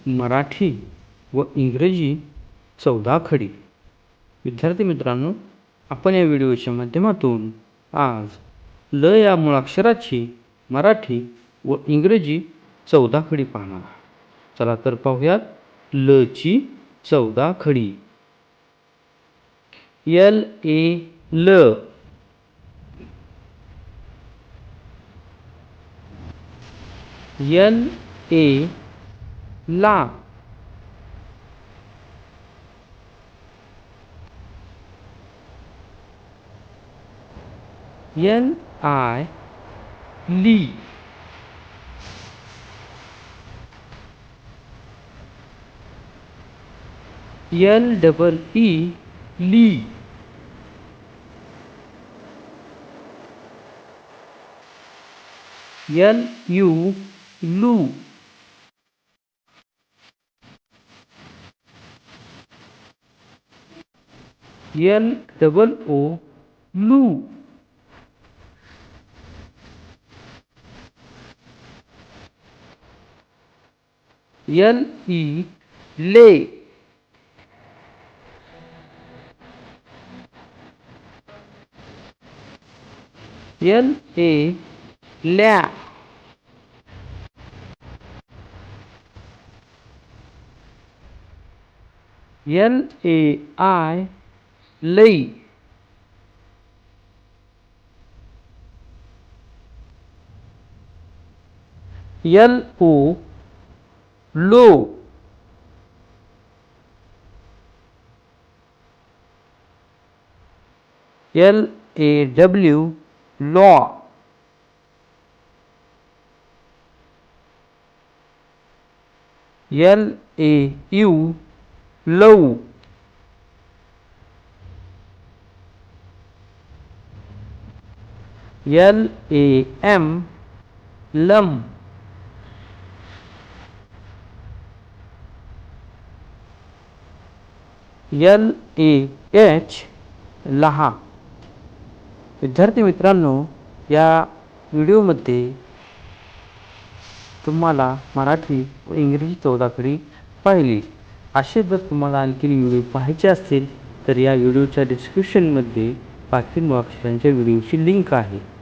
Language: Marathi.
मराठी व इंग्रजी 14 खडी. विद्यार्थी मित्रांनो, आपण या व्हिडिओच्या माध्यमातून आज ल या मुळाक्षराची मराठी व इंग्रजी 14 खडी पाहणार. चला तर पाहूयात ल ची 14 खडी. ल ए ल, ल ए ला, ल आय ली, ल डबल ई ली, ल यू लू, ल डबल ओ लू, ल ई ले, ल ए ल्या, ल ए आय लई, ल ओ लो, ल ए डब्ल्यू लॉ, ल ए यू लव, ल ए एम लम, ल ए एच लहा. विद्यार्थी मित्रांनो, या व्हिडिओमध्ये तुम्हाला मराठी व इंग्रजी 14 खडी पाहिली. असे जर तुम्हाला आणखी व्हिडिओ पाहायचे असतील तर या व्हिडिओच्या डिस्क्रिप्शनमध्ये बाकी मुळाक्षरांच्या व्हिडिओची लिंक आहे.